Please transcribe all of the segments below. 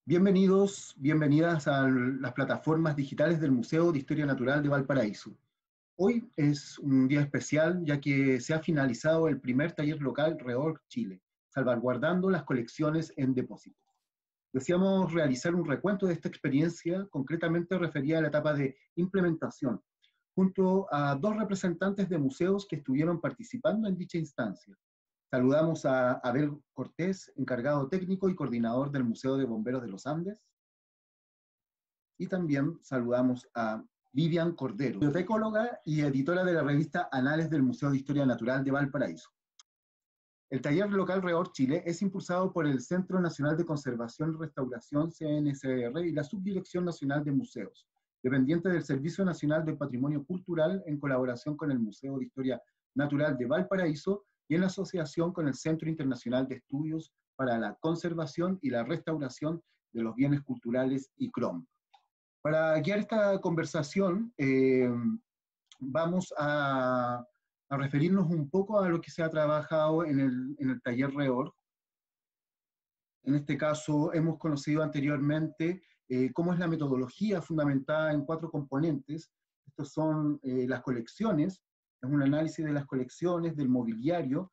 Bienvenidos, bienvenidas a las plataformas digitales del Museo de Historia Natural de Valparaíso. Hoy es un día especial ya que se ha finalizado el primer taller local REORG Chile, salvaguardando las colecciones en depósitos. Deseamos realizar un recuento de esta experiencia, concretamente referida a la etapa de implementación, junto a dos representantes de museos que estuvieron participando en dicha instancia. Saludamos a Abel Cortés, encargado técnico y coordinador del Museo de Bomberos de los Andes, y también saludamos a Vivian Cordero, bibliotecóloga y editora de la revista Anales del Museo de Historia Natural de Valparaíso. El taller local REOR Chile es impulsado por el Centro Nacional de Conservación y Restauración, CNCR, y la Subdirección Nacional de Museos, dependiente del Servicio Nacional del Patrimonio Cultural, en colaboración con el Museo de Historia Natural de Valparaíso y en asociación con el Centro Internacional de Estudios para la Conservación y la Restauración de los Bienes Culturales, ICROM. Para guiar esta conversación, vamos a referirnos un poco a lo que se ha trabajado en el taller REOR. En este caso, hemos conocido anteriormente cómo es la metodología fundamentada en 4 componentes. Estos son las colecciones, es un análisis de las colecciones, del mobiliario,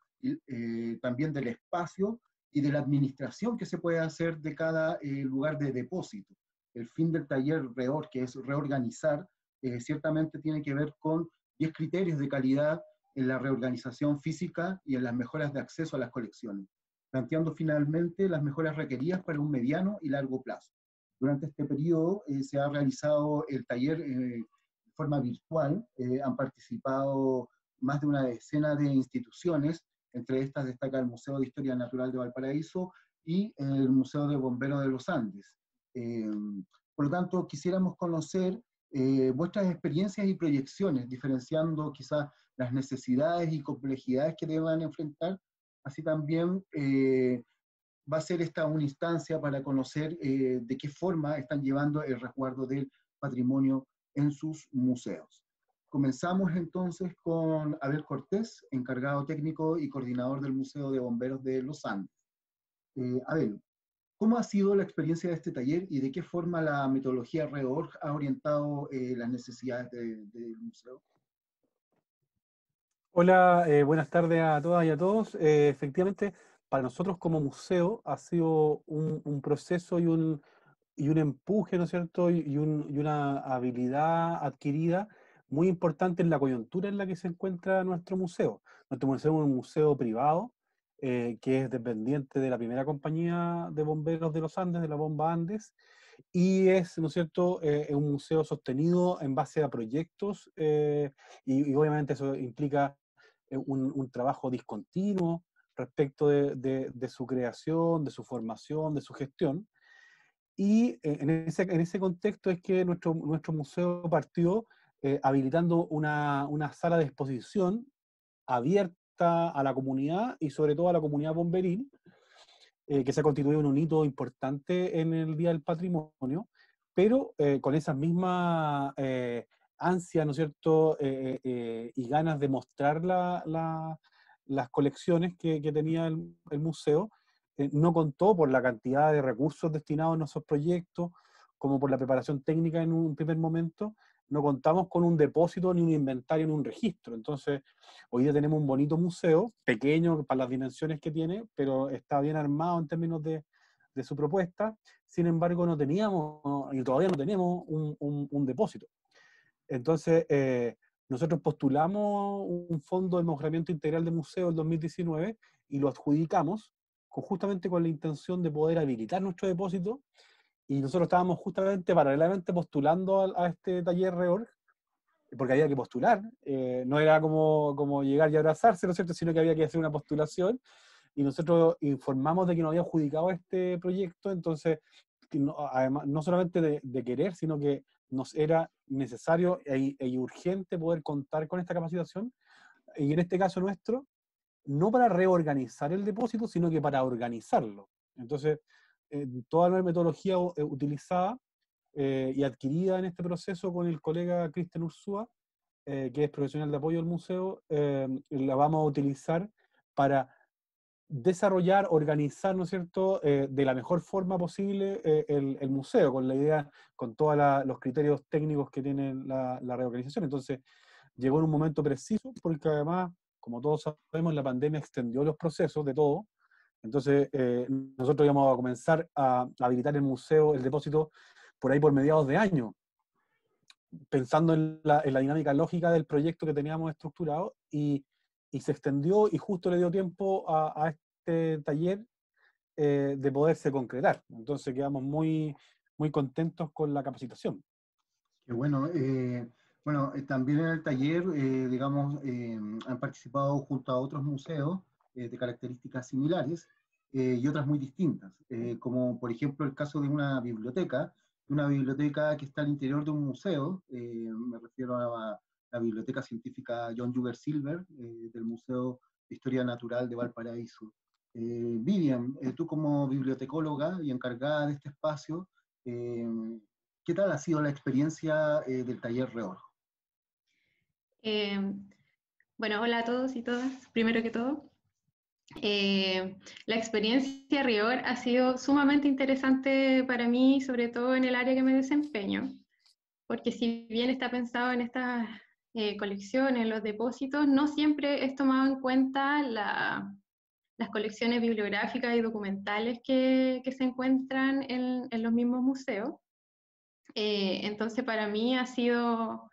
también del espacio y de la administración que se puede hacer de cada lugar de depósito. El fin del taller REOR, que es reorganizar, ciertamente tiene que ver con 10 criterios de calidad en la reorganización física y en las mejoras de acceso a las colecciones, planteando finalmente las mejoras requeridas para un mediano y largo plazo. Durante este periodo se ha realizado el taller de forma virtual, han participado más de una decena de instituciones, entre estas destaca el Museo de Historia Natural de Valparaíso y el Museo de Bomberos de los Andes. Por lo tanto, quisiéramos conocer vuestras experiencias y proyecciones, diferenciando quizás las necesidades y complejidades que deban enfrentar. Así también va a ser esta una instancia para conocer de qué forma están llevando el resguardo del patrimonio en sus museos. Comenzamos entonces con Abel Cortés, encargado técnico y coordinador del Museo de Bomberos de los Andes. Abel, ¿cómo ha sido la experiencia de este taller y de qué forma la metodología REORG ha orientado las necesidades del museo? Hola, buenas tardes a todas y a todos. Efectivamente, para nosotros como museo ha sido un proceso y un empuje, ¿no es cierto? Y una habilidad adquirida muy importante en la coyuntura en la que se encuentra nuestro museo. Nuestro museo es un museo privado que es dependiente de la primera compañía de bomberos de los Andes, de la Bomba Andes, y es, ¿no es cierto?, un museo sostenido en base a proyectos y obviamente eso implica un trabajo discontinuo respecto de su creación, de su formación, de su gestión. Y en ese contexto es que nuestro museo partió habilitando una sala de exposición abierta a la comunidad y sobre todo a la comunidad bomberil, que se ha constituido en un hito importante en el Día del Patrimonio, pero con esas mismas ansias, ¿no es cierto?, y ganas de mostrar las colecciones que tenía el museo, no contó por la cantidad de recursos destinados a nuestros proyectos, como por la preparación técnica en un primer momento, no contamos con un depósito, ni un inventario, ni un registro. Entonces, hoy día tenemos un bonito museo, pequeño para las dimensiones que tiene, pero está bien armado en términos de su propuesta. Sin embargo, no teníamos, y todavía no tenemos, un depósito. Entonces, nosotros postulamos un fondo de mejoramiento integral de museo en 2019 y lo adjudicamos justamente con la intención de poder habilitar nuestro depósito, y nosotros estábamos justamente paralelamente postulando a este taller REORG, porque había que postular, no era como llegar y abrazarse, ¿no es cierto?, sino que había que hacer una postulación, y nosotros informamos de que nos había adjudicado este proyecto. Entonces, no, además, no solamente de querer, sino que nos era necesario e urgente poder contar con esta capacitación, y en este caso nuestro, no para reorganizar el depósito, sino que para organizarlo. Entonces, toda la metodología utilizada y adquirida en este proceso con el colega Cristian Ursúa, que es profesional de apoyo al museo, la vamos a utilizar para desarrollar, organizar, ¿no es cierto?, de la mejor forma posible el museo, con la idea, con todos los criterios técnicos que tiene la reorganización. Entonces, llegó en un momento preciso, porque además, como todos sabemos, la pandemia extendió los procesos de todo. Entonces, nosotros íbamos a comenzar a habilitar el museo, el depósito, por ahí por mediados de año, pensando en la dinámica lógica del proyecto que teníamos estructurado, y se extendió y justo le dio tiempo a este taller de poderse concretar. Entonces quedamos muy, muy contentos con la capacitación. Qué bueno. También en el taller, digamos, han participado junto a otros museos de características similares y otras muy distintas, como por ejemplo el caso de una biblioteca que está al interior de un museo. Me refiero a la Biblioteca Científica John Juber Silver del Museo de Historia Natural de Valparaíso. Vivian, tú como bibliotecóloga y encargada de este espacio, eh, ¿qué tal ha sido la experiencia del taller REOR? Eh, bueno, hola a todos y todas, primero que todo. La experiencia RIOR ha sido sumamente interesante para mí, sobre todo en el área que me desempeño, porque si bien está pensado en estas colecciones, en los depósitos, no siempre es tomado en cuenta las colecciones bibliográficas y documentales que se encuentran en los mismos museos. Entonces para mí ha sido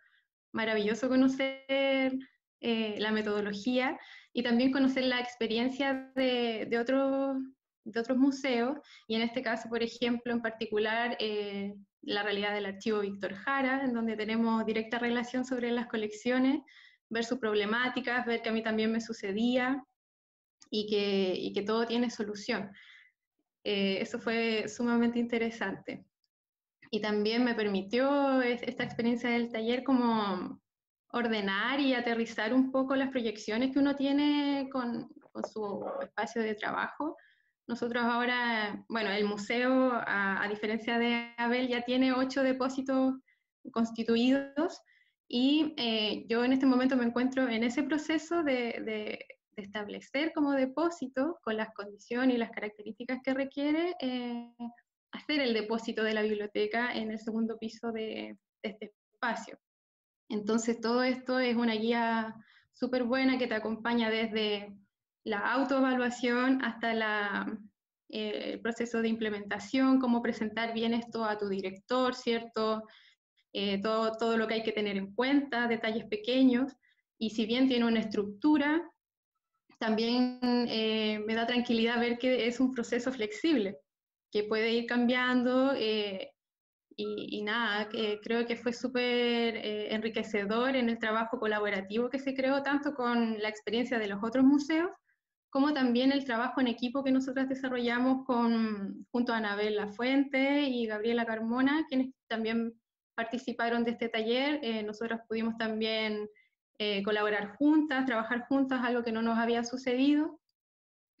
maravilloso conocer la metodología y también conocer la experiencia de otros museos, y en este caso, por ejemplo, en particular, la realidad del archivo Víctor Jara, en donde tenemos directa relación sobre las colecciones, ver sus problemáticas, ver que a mí también me sucedía y que todo tiene solución. Eso fue sumamente interesante. Y también me permitió esta experiencia del taller como ordenar y aterrizar un poco las proyecciones que uno tiene con su espacio de trabajo. Nosotros ahora, bueno, el museo, a diferencia de Abel, ya tiene 8 depósitos constituidos, y yo en este momento me encuentro en ese proceso de establecer como depósito, con las condiciones y las características que requiere, hacer el depósito de la biblioteca en el segundo piso de este espacio. Entonces todo esto es una guía súper buena que te acompaña desde la autoevaluación hasta el proceso de implementación, cómo presentar bien esto a tu director, ¿cierto? Todo lo que hay que tener en cuenta, detalles pequeños, y si bien tiene una estructura, también me da tranquilidad ver que es un proceso flexible, que puede ir cambiando, y nada, que creo que fue súper enriquecedor en el trabajo colaborativo que se creó, tanto con la experiencia de los otros museos, como también el trabajo en equipo que nosotros desarrollamos junto a Anabel Lafuente y Gabriela Carmona, quienes también participaron de este taller. Nosotros pudimos también colaborar juntas, trabajar juntas, algo que no nos había sucedido,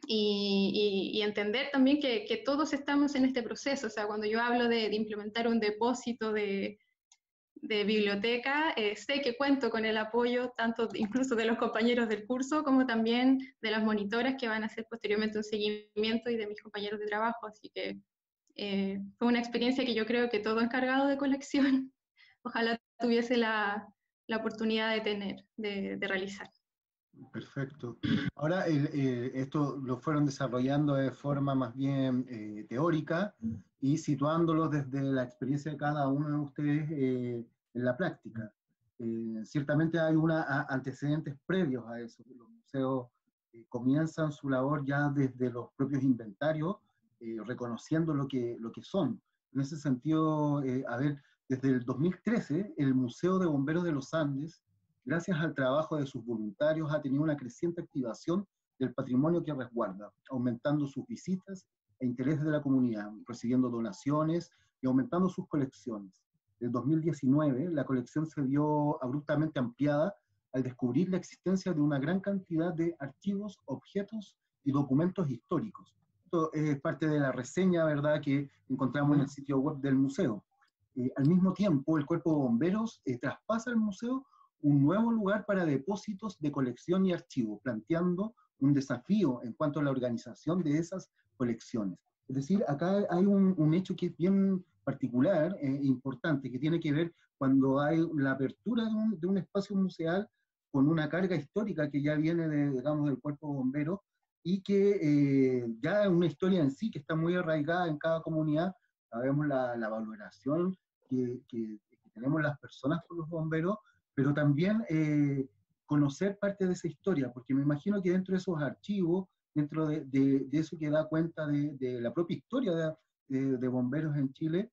y entender también que todos estamos en este proceso. O sea, cuando yo hablo de implementar un depósito de biblioteca, sé que cuento con el apoyo tanto incluso de los compañeros del curso, como también de las monitoras que van a hacer posteriormente un seguimiento, y de mis compañeros de trabajo. Así que fue una experiencia que yo creo que todo encargado de colección ojalá tuviese la oportunidad de tener, de realizar. Perfecto. Ahora, esto lo fueron desarrollando de forma más bien teórica y situándolos desde la experiencia de cada uno de ustedes en la práctica. Ciertamente hay antecedentes previos a eso. Los museos comienzan su labor ya desde los propios inventarios, reconociendo lo que son. En ese sentido, a ver, desde el 2013, el Museo de Bomberos de los Andes, gracias al trabajo de sus voluntarios, ha tenido una creciente activación del patrimonio que resguarda, aumentando sus visitas e interés de la comunidad, recibiendo donaciones y aumentando sus colecciones. En 2019, la colección se vio abruptamente ampliada al descubrir la existencia de una gran cantidad de archivos, objetos y documentos históricos. Esto es parte de la reseña, ¿verdad?, que encontramos en el sitio web del museo. Al mismo tiempo, el Cuerpo de Bomberos traspasa al museo un nuevo lugar para depósitos de colección y archivo, planteando un desafío en cuanto a la organización de esas colecciones. Es decir, acá hay un hecho que es bien particular, importante, que tiene que ver cuando hay la apertura de un espacio museal con una carga histórica que ya viene de, digamos, del cuerpo bombero y que ya es una historia en sí que está muy arraigada en cada comunidad. Sabemos la valoración que tenemos las personas por los bomberos, pero también conocer parte de esa historia, porque me imagino que dentro de esos archivos, dentro de eso que da cuenta de la propia historia de bomberos en Chile,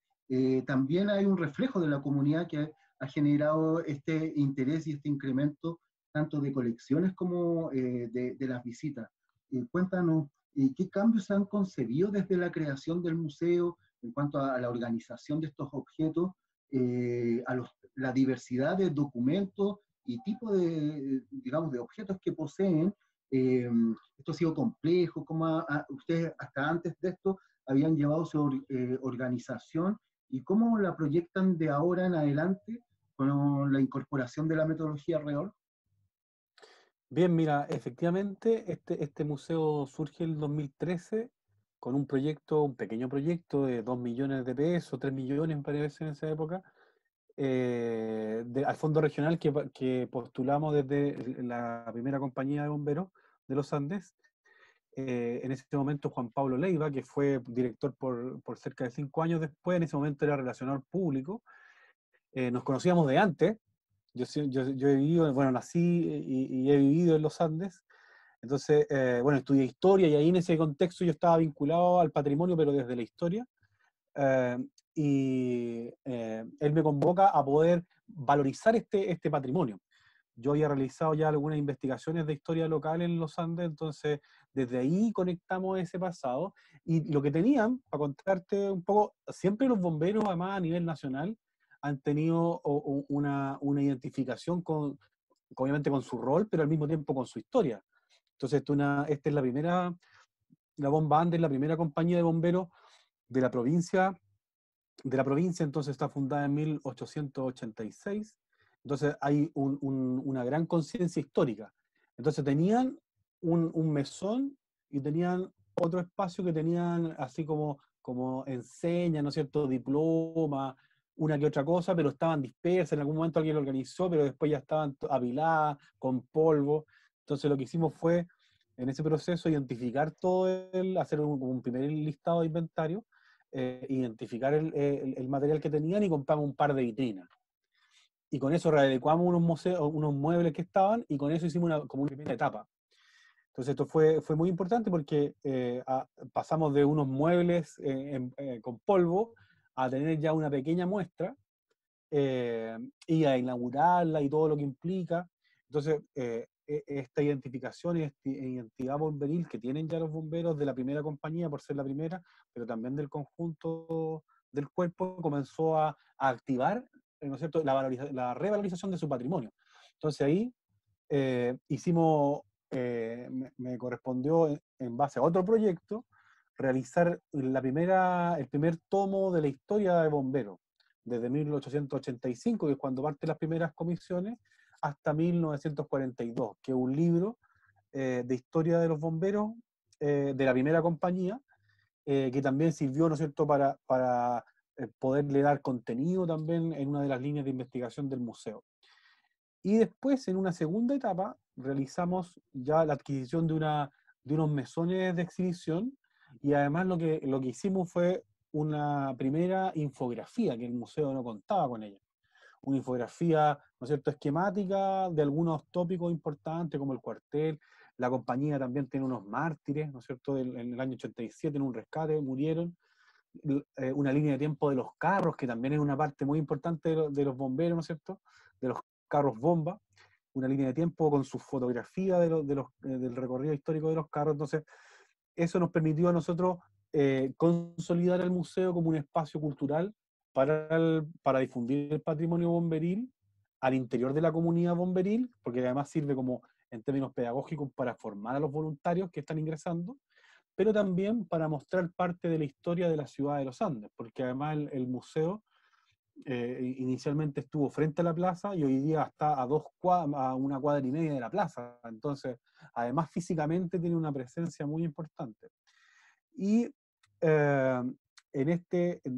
también hay un reflejo de la comunidad que ha generado este interés y este incremento tanto de colecciones como de las visitas. Cuéntanos, ¿qué cambios se han concebido desde la creación del museo en cuanto a la organización de estos objetos, la diversidad de documentos y tipo de, digamos, de objetos que poseen? Esto ha sido complejo, ¿cómo ustedes hasta antes de esto habían llevado su organización y cómo la proyectan de ahora en adelante con la incorporación de la metodología REOR? Bien, mira, efectivamente, este museo surge en el 2013 con un proyecto, un pequeño proyecto de 2 millones de pesos, 3 millones me parece en esa época, al fondo regional que postulamos desde la primera compañía de bomberos de los Andes. En ese momento Juan Pablo Leiva, que fue director por cerca de 5 años después, en ese momento era relacionador público. Nos conocíamos de antes. Yo he vivido, bueno, nací y he vivido en los Andes. Entonces, bueno, estudié historia y ahí en ese contexto yo estaba vinculado al patrimonio, pero desde la historia. Eh, Él me convoca a poder valorizar este patrimonio. Yo había realizado ya algunas investigaciones de historia local en los Andes, entonces desde ahí conectamos ese pasado. Y lo que tenían, para contarte un poco, siempre los bomberos, además a nivel nacional, han tenido una identificación obviamente con su rol, pero al mismo tiempo con su historia. Entonces, esta es la Bomba Andes, la primera compañía de bomberos de la provincia. Entonces está fundada en 1886. Entonces hay una gran conciencia histórica. Entonces tenían un mesón y tenían otro espacio que tenían así como enseña, ¿no es cierto?, diploma, una que otra cosa, pero estaban dispersas, en algún momento alguien lo organizó, pero después ya estaban apiladas, con polvo. Entonces lo que hicimos fue, en ese proceso, identificar hacer un primer listado de inventario, identificar el material que tenían y compramos un par de vitrinas. Y con eso readecuamos unos muebles que estaban y con eso hicimos como una primera etapa. Entonces esto fue muy importante porque pasamos de unos muebles con polvo a tener ya una pequeña muestra y a inaugurarla y todo lo que implica. Entonces, esta identificación y esta identidad bomberil que tienen ya los bomberos de la primera compañía, por ser la primera, pero también del conjunto del cuerpo, comenzó a activar, ¿no es cierto?, la revalorización de su patrimonio. Entonces ahí me correspondió, en base a otro proyecto, realizar el primer tomo de la historia de bomberos desde 1885, que es cuando parten las primeras comisiones, hasta 1942, que es un libro de historia de los bomberos de la primera compañía, que también sirvió, ¿no es cierto?, para poderle dar contenido también en una de las líneas de investigación del museo. Y después, en una segunda etapa, realizamos ya la adquisición de unos mesones de exhibición, y además lo que hicimos fue una primera infografía, que el museo no contaba con ella. Una infografía, ¿no es cierto?, esquemática de algunos tópicos importantes, como el cuartel. La compañía también tiene unos mártires, ¿no es cierto?, en el año 87, en un rescate, murieron. Una línea de tiempo de los carros, que también es una parte muy importante de los bomberos, ¿no es cierto?, de los carros bomba. Una línea de tiempo con su fotografía del recorrido histórico de los carros. Entonces, eso nos permitió a nosotros consolidar el museo como un espacio cultural para difundir el patrimonio bomberil al interior de la comunidad bomberil, porque además sirve como, en términos pedagógicos, para formar a los voluntarios que están ingresando, pero también para mostrar parte de la historia de la ciudad de los Andes, porque además el museo inicialmente estuvo frente a la plaza y hoy día está a una cuadra y media de la plaza. Entonces, además físicamente tiene una presencia muy importante. Y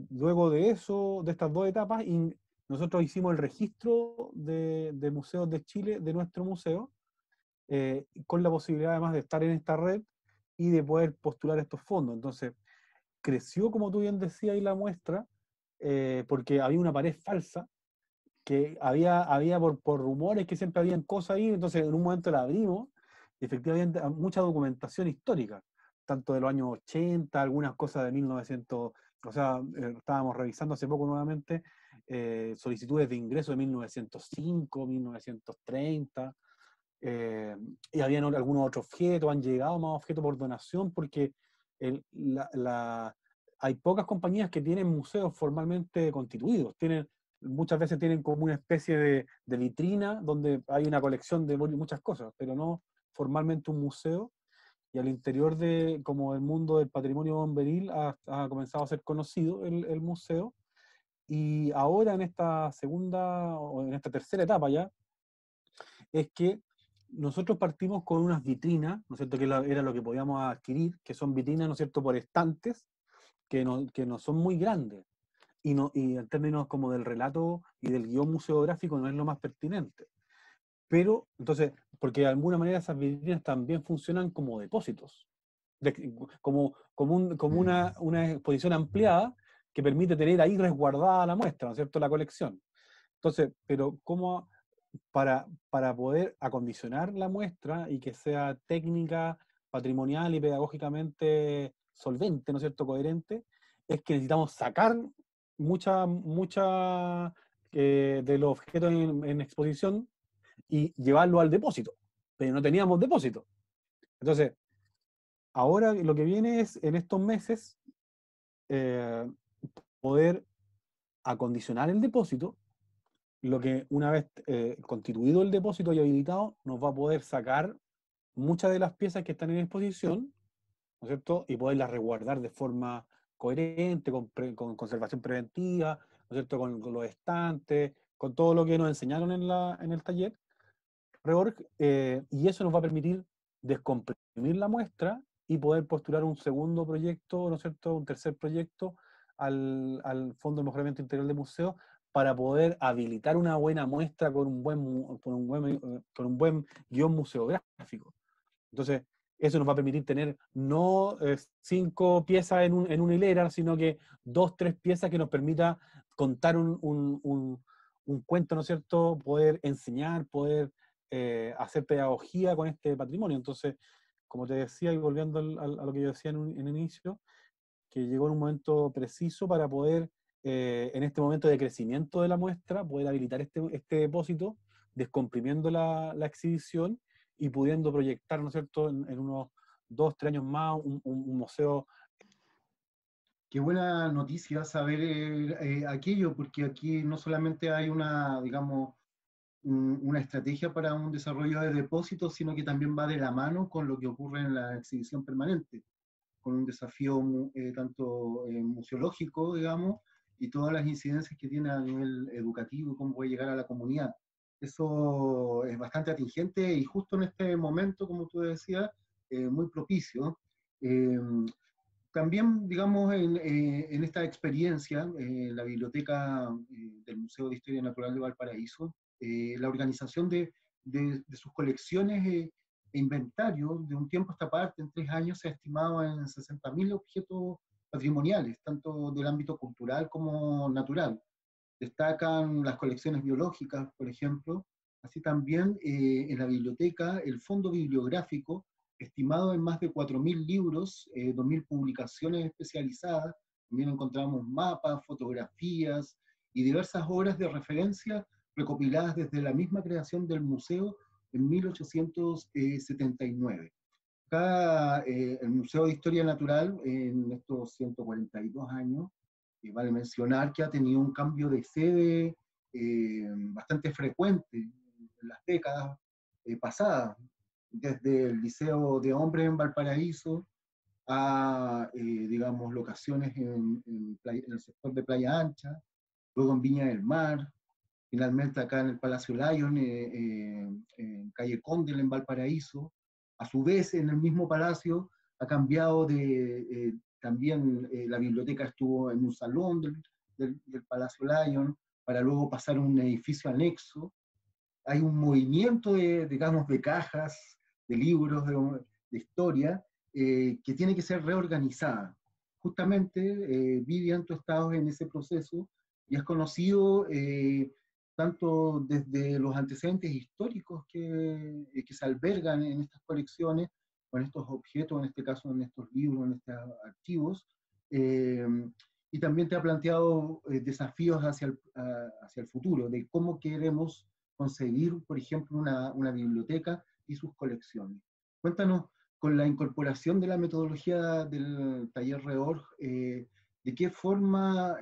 luego de eso, de estas dos etapas, nosotros hicimos el registro de museos de Chile, de nuestro museo, con la posibilidad además de estar en esta red y de poder postular estos fondos. Entonces, creció, como tú bien decías, ahí la muestra, porque había una pared falsa, que había por rumores que siempre habían cosas ahí, entonces en un momento la abrimos, y efectivamente mucha documentación histórica, tanto de los años 80, algunas cosas de 1900, o sea, estábamos revisando hace poco nuevamente solicitudes de ingreso de 1905, 1930, y habían algunos otros objetos, han llegado más objetos por donación, porque hay pocas compañías que tienen museos formalmente constituidos. Muchas veces tienen como una especie de vitrina donde hay una colección de muchas cosas, pero no formalmente un museo. Y al interior como el mundo del patrimonio bomberil ha comenzado a ser conocido el museo. Y ahora en esta segunda o en esta tercera etapa ya, es que nosotros partimos con unas vitrinas, ¿no es cierto?, que era lo que podíamos adquirir, que son vitrinas, ¿no es cierto?, por estantes, que no son muy grandes, y en términos como del relato y del guión museográfico no es lo más pertinente. Pero, entonces, porque de alguna manera esas vitrinas también funcionan como depósitos, como una exposición ampliada que permite tener ahí resguardada la muestra, ¿no es cierto?, la colección. Entonces, pero ¿cómo para poder acondicionar la muestra y que sea técnica, patrimonial y pedagógicamente solvente, ¿no es cierto?, coherente, es que necesitamos sacar mucha de los objetos en exposición y llevarlo al depósito, pero no teníamos depósito. Entonces, ahora lo que viene es, en estos meses, eh, poder acondicionar el depósito, lo que una vez constituido el depósito y habilitado, nos va a poder sacar muchas de las piezas que están en exposición, ¿no es cierto?, y poderlas resguardar de forma coherente, con conservación preventiva, ¿no es cierto?, con los estantes, con todo lo que nos enseñaron en el taller Reorg, y eso nos va a permitir descomprimir la muestra y poder postular un segundo proyecto, ¿no es cierto?, un tercer proyecto al Fondo de Mejoramiento Integral de Museos, para poder habilitar una buena muestra con un buen guión museográfico. Entonces, eso nos va a permitir tener no 5 piezas en una hilera, sino que 2, 3 piezas que nos permita contar un cuento, ¿no es cierto?, poder enseñar, poder hacer pedagogía con este patrimonio. Entonces, como te decía, y volviendo a lo que yo decía en el inicio, que llegó en un momento preciso para poder, en este momento de crecimiento de la muestra, poder habilitar este depósito, descomprimiendo la exhibición y pudiendo proyectar, ¿no es cierto?, en unos 2, 3 años más, un museo. Qué buena noticia saber aquello, porque aquí no solamente hay una, digamos, una estrategia para un desarrollo de depósitos, sino que también va de la mano con lo que ocurre en la exhibición permanente, con un desafío tanto museológico, digamos, y todas las incidencias que tiene a nivel educativo y cómo puede llegar a la comunidad. Eso es bastante atingente y justo en este momento, como tú decías, muy propicio. Eh, También, digamos, en esta experiencia, la biblioteca del Museo de Historia Natural de Valparaíso, la organización de sus colecciones e inventarios de un tiempo a esta parte, en 3 años, se ha estimado en 60.000 objetos patrimoniales, tanto del ámbito cultural como natural. Destacan las colecciones biológicas, por ejemplo, así también en la biblioteca el fondo bibliográfico, estimado en más de 4.000 libros, 2.000 publicaciones especializadas, también encontramos mapas, fotografías y diversas obras de referencia recopiladas desde la misma creación del museo en 1879. Acá el Museo de Historia Natural, en estos 142 años, vale mencionar que ha tenido un cambio de sede bastante frecuente en las décadas pasadas, desde el Liceo de Hombres en Valparaíso a, digamos, locaciones en el sector de Playa Ancha, luego en Viña del Mar, finalmente acá en el Palacio Lyon, en calle Condel, en Valparaíso. A su vez, en el mismo palacio ha cambiado también la biblioteca estuvo en un salón del Palacio Lyon, para luego pasar a un edificio anexo. Hay un movimiento digamos, de cajas, de libros, de historia, que tiene que ser reorganizada. Justamente, Vivian, tú estabas en ese proceso y has conocido tanto desde los antecedentes históricos que se albergan en estas colecciones, o en estos objetos, en este caso en estos libros, en estos archivos, eh, y también te ha planteado desafíos hacia el futuro, de cómo queremos conseguir, por ejemplo, una biblioteca y sus colecciones. Cuéntanos, con la incorporación de la metodología del taller Reorg, ¿de qué forma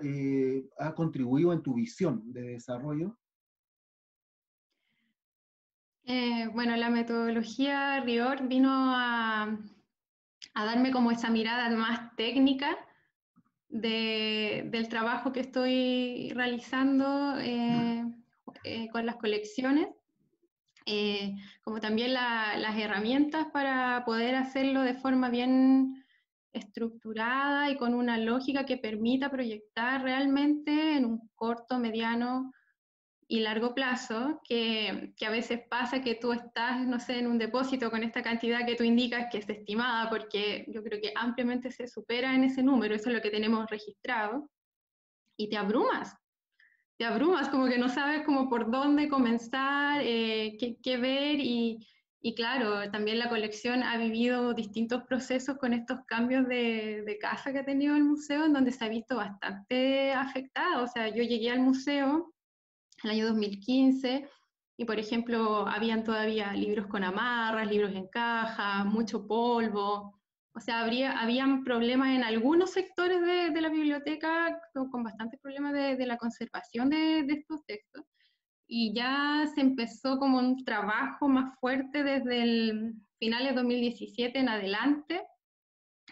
ha contribuido en tu visión de desarrollo? Bueno, la metodología Reorg vino a darme como esa mirada más técnica del trabajo que estoy realizando con las colecciones, como también las herramientas para poder hacerlo de forma bien estructurada y con una lógica que permita proyectar realmente en un corto, mediano y largo plazo, que a veces pasa que tú estás, no sé, en un depósito con esta cantidad que tú indicas que es estimada, porque yo creo que ampliamente se supera en ese número, eso es lo que tenemos registrado, y te abrumas, como que no sabes como por dónde comenzar, qué ver, y claro, también la colección ha vivido distintos procesos con estos cambios de casa que ha tenido el museo, en donde se ha visto bastante afectada. O sea, yo llegué al museo el año 2015, y por ejemplo, habían todavía libros con amarras, libros en caja, mucho polvo. O sea, habían problemas en algunos sectores de la biblioteca, con bastantes problemas de la conservación de estos textos. Y ya se empezó como un trabajo más fuerte desde el finales de 2017 en adelante,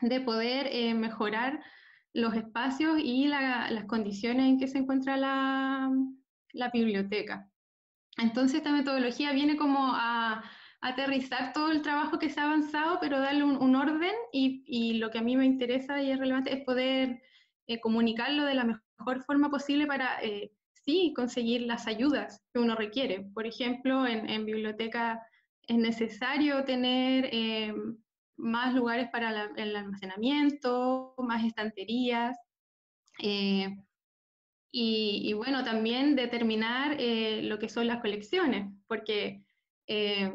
de poder mejorar los espacios y las condiciones en que se encuentra la biblioteca. Entonces esta metodología viene como a aterrizar todo el trabajo que se ha avanzado, pero darle un orden, y lo que a mí me interesa y es relevante es poder comunicarlo de la mejor forma posible para sí conseguir las ayudas que uno requiere. Por ejemplo, en biblioteca es necesario tener más lugares para el almacenamiento, más estanterías, eh, y bueno, también determinar lo que son las colecciones, porque eh,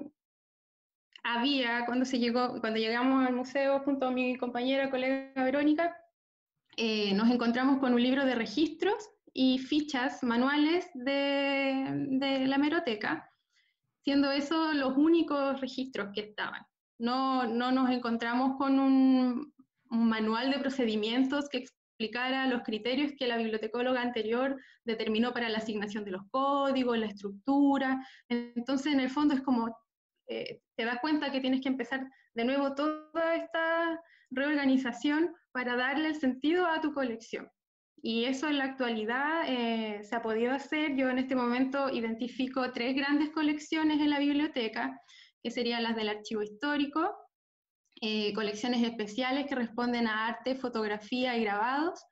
cuando llegamos al museo junto a mi compañera, colega Verónica, nos encontramos con un libro de registros y fichas manuales de la hemeroteca, siendo esos los únicos registros que estaban. No nos encontramos con un manual de procedimientos que explicara los criterios que la bibliotecóloga anterior determinó para la asignación de los códigos, la estructura. Entonces, en el fondo es como, te das cuenta que tienes que empezar de nuevo toda esta reorganización para darle el sentido a tu colección. Y eso en la actualidad se ha podido hacer. Yo en este momento identifico 3 grandes colecciones en la biblioteca, que serían las del archivo histórico, colecciones especiales que responden a arte, fotografía y grabados,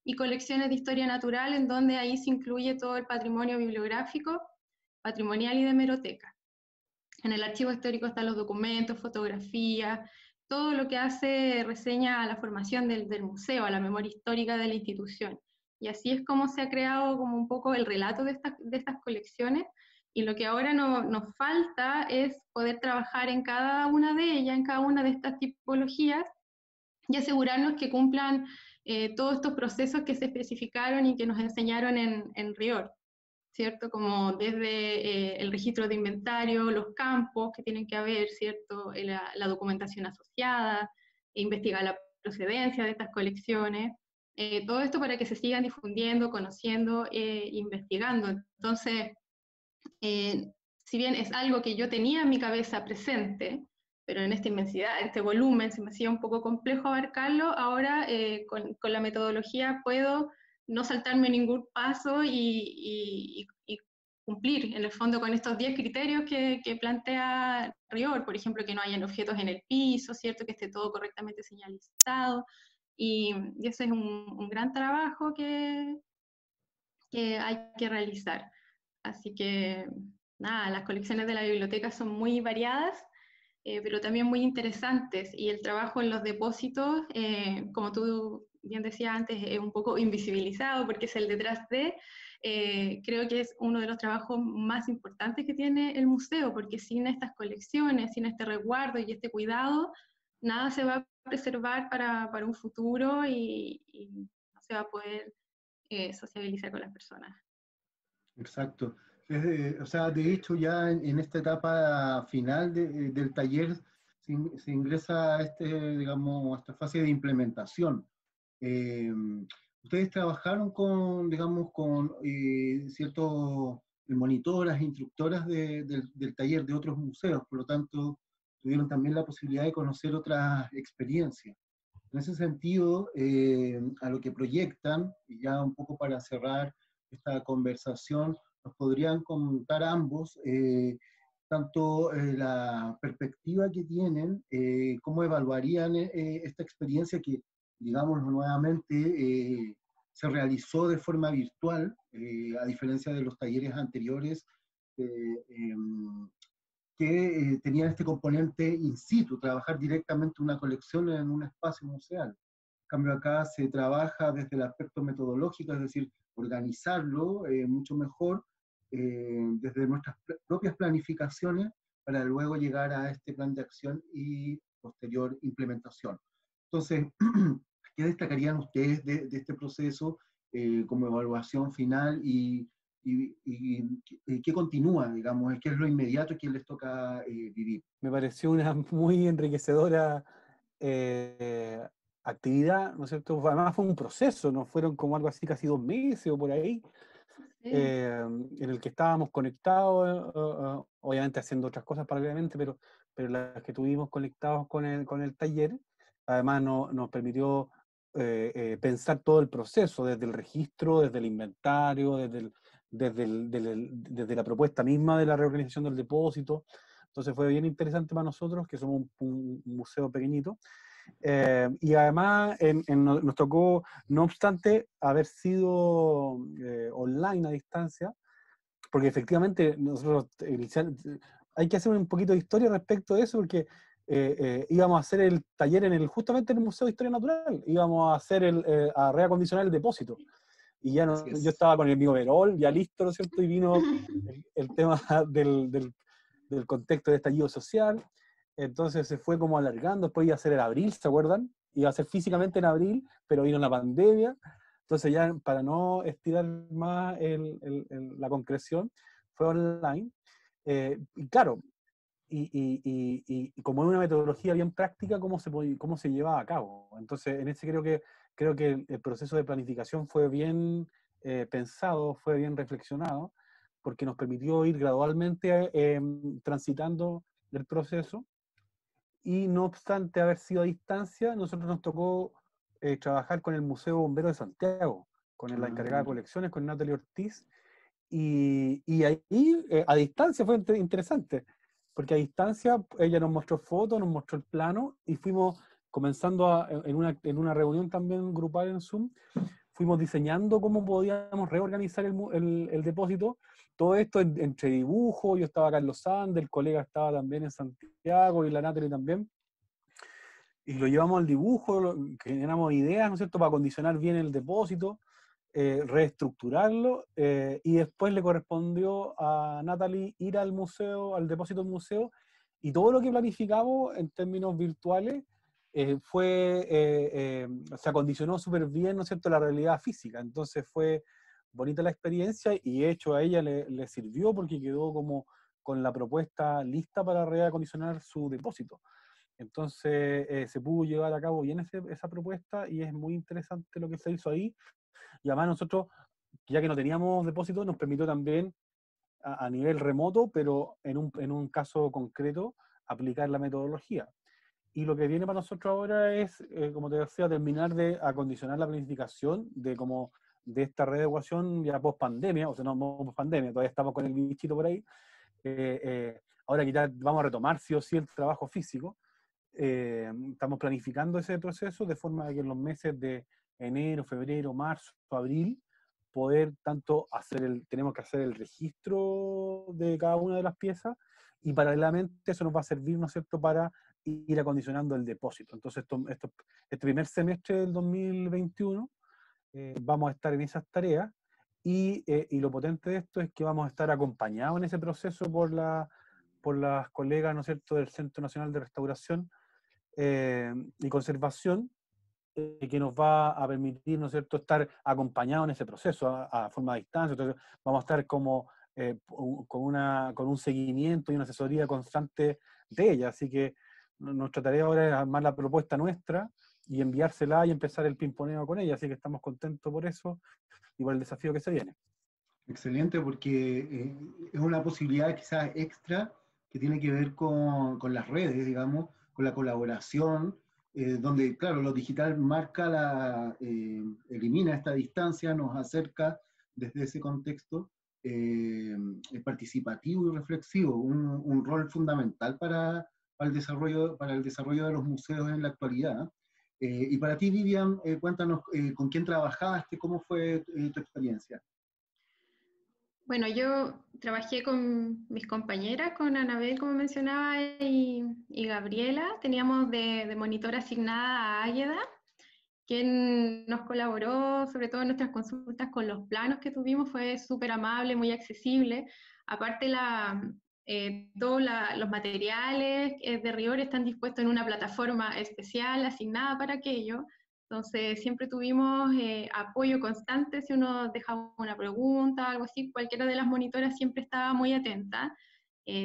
y colecciones de historia natural, en donde ahí se incluye todo el patrimonio bibliográfico, patrimonial y de hemeroteca. En el archivo histórico están los documentos, fotografías, todo lo que hace reseña a la formación del museo, a la memoria histórica de la institución. Y así es como se ha creado como un poco el relato de estas colecciones, y lo que ahora nos falta es poder trabajar en cada una de ellas, en cada una de estas tipologías, y asegurarnos que cumplan todos estos procesos que se especificaron y que nos enseñaron en Reorg, ¿cierto? Como desde el registro de inventario, los campos que tienen que haber, ¿cierto? La documentación asociada, investigar la procedencia de estas colecciones, todo esto para que se sigan difundiendo, conociendo, investigando. Entonces, si bien es algo que yo tenía en mi cabeza presente, pero en esta inmensidad, en este volumen, se me hacía un poco complejo abarcarlo, ahora con la metodología puedo no saltarme ningún paso y cumplir, en el fondo, con estos 10 criterios que plantea RIOR, por ejemplo, que no hayan objetos en el piso, ¿cierto? Que esté todo correctamente señalizado, y ese es un gran trabajo que hay que realizar. Así que, nada, las colecciones de la biblioteca son muy variadas, pero también muy interesantes, y el trabajo en los depósitos, como tú bien decías antes, es un poco invisibilizado porque es el detrás de, creo que es uno de los trabajos más importantes que tiene el museo, porque sin estas colecciones, sin este resguardo y este cuidado, nada se va a preservar para un futuro, y no se va a poder sociabilizar con las personas. Exacto. O sea, de hecho, ya en esta etapa final del taller se ingresa a digamos, a esta fase de implementación. Eh, Ustedes trabajaron con, digamos, con ciertos monitoras, instructoras del taller de otros museos, por lo tanto, tuvieron también la posibilidad de conocer otras experiencias. En ese sentido, a lo que proyectan, y ya un poco para cerrar esta conversación, nos podrían contar ambos tanto la perspectiva que tienen, cómo evaluarían esta experiencia que, digámoslo nuevamente, se realizó de forma virtual, a diferencia de los talleres anteriores, que tenían este componente in situ, trabajar directamente una colección en un espacio museal. En cambio acá se trabaja desde el aspecto metodológico, es decir, organizarlo mucho mejor desde nuestras propias planificaciones para luego llegar a este plan de acción y posterior implementación. Entonces, ¿qué destacarían ustedes de este proceso como evaluación final y qué continúa, digamos, qué es lo inmediato que les toca vivir? Me pareció una muy enriquecedora actividad, ¿no es cierto? Además fue un proceso, no fueron como algo así casi 2 meses o por ahí, Sí. en el que estábamos conectados, obviamente haciendo otras cosas paralelamente, pero las que tuvimos conectados con el taller, además nos permitió pensar todo el proceso, desde el registro, desde el inventario, desde la propuesta misma de la reorganización del depósito. Entonces fue bien interesante para nosotros, que somos un museo pequeñito. Y además nos tocó, no obstante, haber sido online a distancia, porque efectivamente nosotros hay que hacer un poquito de historia respecto de eso, porque íbamos a hacer el taller justamente en el Museo de Historia Natural, íbamos a hacer a reacondicionar el depósito. Y ya no, yo estaba con mi overol ya listo, ¿no es cierto? Y vino el tema del contexto de estallido social. Entonces se fue como alargando, después iba a ser en abril, ¿se acuerdan? Iba a ser físicamente en abril, pero vino la pandemia. Entonces ya para no estirar más la concreción, fue online. Y claro, y como es una metodología bien práctica, cómo se lleva a cabo. Entonces, en ese creo que el proceso de planificación fue bien pensado, fue bien reflexionado, porque nos permitió ir gradualmente transitando el proceso, y no obstante haber sido a distancia, nosotros nos tocó trabajar con el Museo Bombero de Santiago, con la encargada de colecciones, con Natalie Ortiz, y ahí a distancia fue interesante, porque a distancia ella nos mostró fotos, nos mostró el plano, y fuimos comenzando en una reunión también grupal en Zoom, fuimos diseñando cómo podíamos reorganizar el depósito. Todo esto entre dibujos, yo estaba Carlos Sande, el colega estaba también en Santiago y la Natalie también, y lo llevamos al dibujo, generamos ideas, ¿no es cierto?, para condicionar bien el depósito, reestructurarlo, y después le correspondió a Natalie ir al museo, al depósito del museo, y todo lo que planificamos en términos virtuales se acondicionó súper bien, ¿no es cierto?, la realidad física. Entonces fue bonita la experiencia, y de hecho a ella le sirvió porque quedó como con la propuesta lista para reacondicionar su depósito. Entonces se pudo llevar a cabo bien esa propuesta, y es muy interesante lo que se hizo ahí. Y además nosotros, ya que no teníamos depósito, nos permitió también a nivel remoto, pero en un caso concreto, aplicar la metodología. Y lo que viene para nosotros ahora es, como te decía, terminar de acondicionar la planificación de cómo de esta readecuación ya post pandemia, o sea, no post pandemia, todavía estamos con el bichito por ahí. Ahora que ya vamos a retomar sí o sí el trabajo físico, estamos planificando ese proceso de forma que en los meses de enero, febrero, marzo, abril, poder tanto tenemos que hacer el registro de cada una de las piezas, y paralelamente eso nos va a servir, ¿no es cierto?, para ir acondicionando el depósito. Entonces, este primer semestre del 2021 vamos a estar en esas tareas, y lo potente de esto es que vamos a estar acompañados en ese proceso por las colegas, ¿no es cierto?, del Centro Nacional de Restauración y Conservación, que nos va a permitir, ¿no es cierto?, estar acompañados en ese proceso a forma de distancia. Entonces vamos a estar como con un seguimiento y una asesoría constante de ella. Así que nuestra tarea ahora es armar la propuesta nuestra y enviársela y empezar el pimponeo con ella. Así que estamos contentos por eso y por el desafío que se viene. Excelente, porque es una posibilidad quizás extra que tiene que ver con las redes, digamos, con la colaboración, donde, claro, lo digital elimina esta distancia, nos acerca desde ese contexto participativo y reflexivo, un rol fundamental para el desarrollo de los museos en la actualidad. Y para ti, Vivian, cuéntanos con quién trabajaste, cómo fue tu experiencia. Bueno, yo trabajé con mis compañeras, con Anabel, como mencionaba, y Gabriela. Teníamos de monitora asignada a Águeda, quien nos colaboró, sobre todo en nuestras consultas con los planos que tuvimos, fue súper amable, muy accesible. Aparte, todos los materiales de rigor están dispuestos en una plataforma especial asignada para aquello. Entonces, siempre tuvimos apoyo constante. Si uno dejaba una pregunta, algo así, cualquiera de las monitoras siempre estaba muy atenta.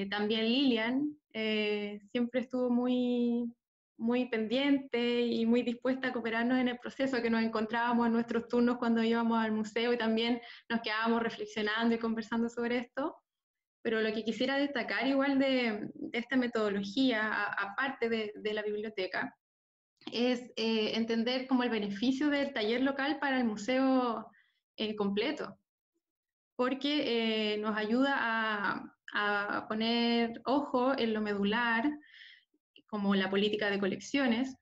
También Lilian siempre estuvo muy pendiente y muy dispuesta a cooperarnos en el proceso, que nos encontrábamos en nuestros turnos cuando íbamos al museo y también nos quedábamos reflexionando y conversando sobre esto. Pero lo que quisiera destacar igual de esta metodología, aparte de la biblioteca, es entender como el beneficio del taller local para el museo completo, porque nos ayuda a poner ojo en lo medular, como la política de colecciones,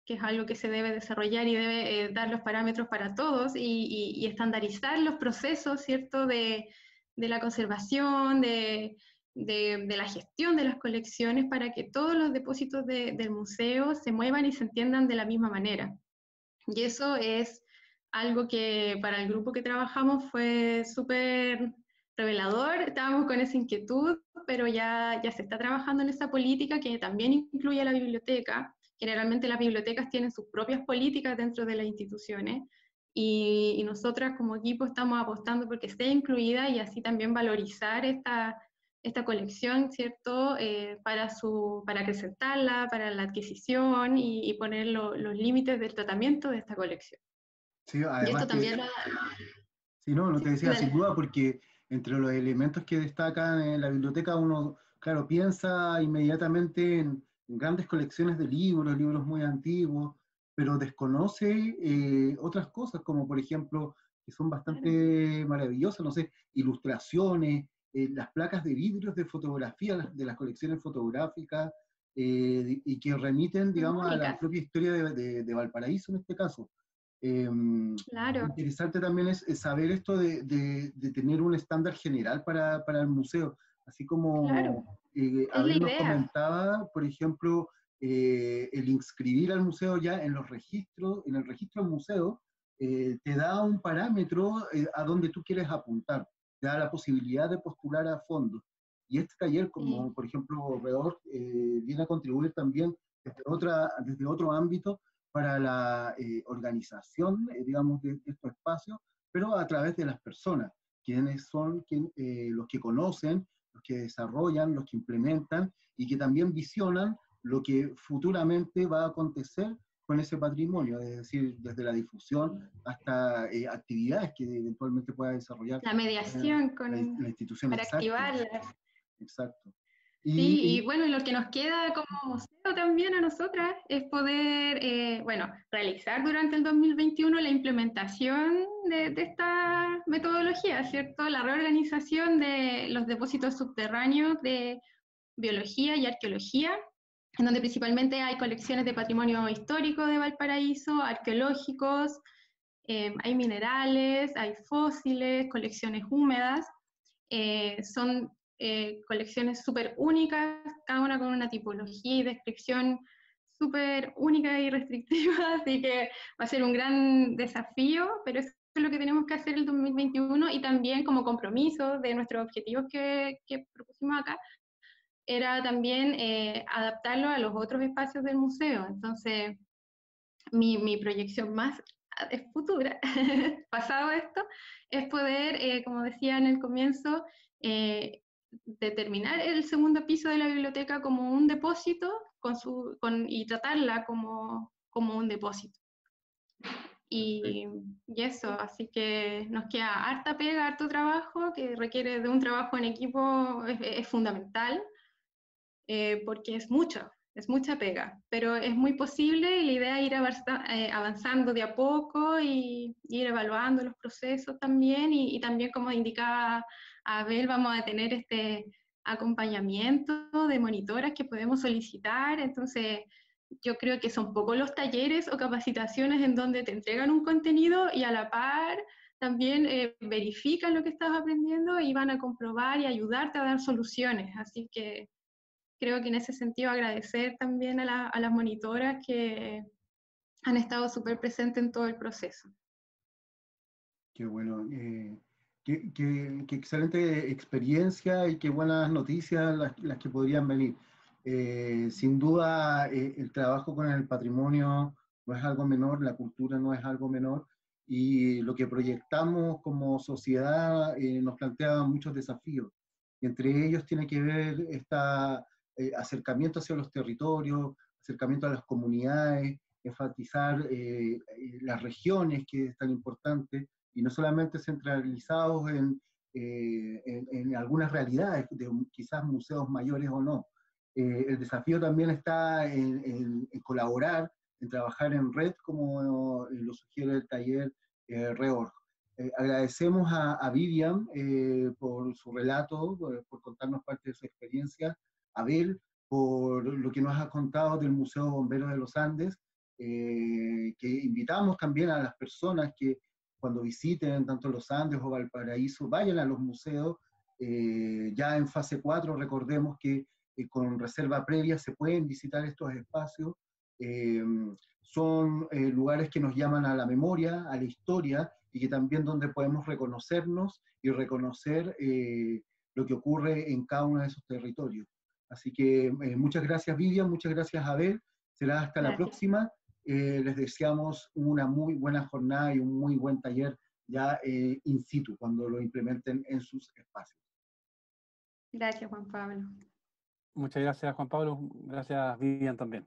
que es algo que se debe desarrollar y debe dar los parámetros para todos y estandarizar los procesos, ¿cierto?, de la conservación, de la gestión de las colecciones, para que todos los depósitos del museo se muevan y se entiendan de la misma manera. Y eso es algo que para el grupo que trabajamos fue súper revelador. Estábamos con esa inquietud, pero ya se está trabajando en esa política que también incluye a la biblioteca. Generalmente las bibliotecas tienen sus propias políticas dentro de las instituciones, y nosotras como equipo estamos apostando porque esté incluida, y así también valorizar esta colección, ¿cierto?, para acrecentarla, para la adquisición y poner los límites del tratamiento de esta colección. Sí, Y esto además también que, sí, no te decía sin dale. duda, porque entre los elementos que destacan en la biblioteca uno, claro, piensa inmediatamente en grandes colecciones de libros muy antiguos, pero desconoce otras cosas, como por ejemplo, que son bastante maravillosas, no sé, ilustraciones, las placas de vidrios de fotografía, de las colecciones fotográficas, y que remiten, Son digamos, a la únicas, propia historia de Valparaíso en este caso. claro. Interesante también es saber esto de tener un estándar general para el museo, así Claro, como es la Abel nos idea. comentaba, por ejemplo, el inscribir al museo ya en los registros, en el registro del museo, te da un parámetro a donde tú quieres apuntar, te da la posibilidad de postular a fondos. Y este taller, como Sí. por ejemplo Redor, viene a contribuir también desde otro ámbito para la organización, digamos, de estos espacios, pero a través de las personas, quienes son los que conocen, los que desarrollan, los que implementan y que también visionan lo que futuramente va a acontecer con ese patrimonio, es decir, desde la difusión hasta actividades que eventualmente pueda desarrollar La mediación la institución. para Exacto, activarla. exacto. Sí, y bueno, y lo que nos queda como museo también a nosotras es poder, bueno, realizar durante el 2021 la implementación de esta metodología, ¿cierto? La reorganización de los depósitos subterráneos de biología y arqueología, en donde principalmente hay colecciones de patrimonio histórico de Valparaíso, arqueológicos, hay minerales, hay fósiles, colecciones húmedas. Son colecciones súper únicas, cada una con una tipología y descripción súper única y restrictiva, así que va a ser un gran desafío, pero eso es lo que tenemos que hacer el 2021 y también como compromiso de nuestros objetivos que propusimos acá, era también adaptarlo a los otros espacios del museo. Entonces, mi proyección más futura, pasado esto, es poder, como decía en el comienzo, determinar el segundo piso de la biblioteca como un depósito y tratarla como un depósito. Y eso, así que nos queda harta pega, harto trabajo, que requiere de un trabajo en equipo, es fundamental, porque es mucha pega, pero es muy posible y la idea es ir avanzando de a poco y ir evaluando los procesos también y también como indicaba Abel, vamos a tener este acompañamiento de monitoras que podemos solicitar, entonces yo creo que son pocos los talleres o capacitaciones en donde te entregan un contenido y a la par también verifican lo que estás aprendiendo y van a comprobar y ayudarte a dar soluciones, así que creo que en ese sentido agradecer también a las monitoras que han estado súper presentes en todo el proceso. Qué bueno, qué excelente experiencia y qué buenas noticias las que podrían venir. Sin duda, el trabajo con el patrimonio no es algo menor, la cultura no es algo menor, y lo que proyectamos como sociedad nos plantea muchos desafíos. Y entre ellos tiene que ver este acercamiento hacia los territorios, acercamiento a las comunidades, enfatizar las regiones, que es tan importante, y no solamente centralizados en algunas realidades, de quizás museos mayores o no. El desafío también está en colaborar, en trabajar en red, como lo sugiere el taller Reorg. Agradecemos a Vivian por su relato, por contarnos parte de su experiencia, a Abel por lo que nos ha contado del Museo Bombero de los Andes, que invitamos también a las personas que cuando visiten tanto los Andes o Valparaíso, vayan a los museos. Ya en fase 4, recordemos que con reserva previa se pueden visitar estos espacios. Eh, Son lugares que nos llaman a la memoria, a la historia, y que también donde podemos reconocernos y reconocer lo que ocurre en cada uno de esos territorios. Así que muchas gracias, Vivian, muchas gracias, Abel. Será hasta la Gracias. próxima. Les deseamos una muy buena jornada y un muy buen taller ya in situ, cuando lo implementen en sus espacios. Gracias, Juan Pablo. Muchas gracias, Juan Pablo. Gracias, Vivian, también.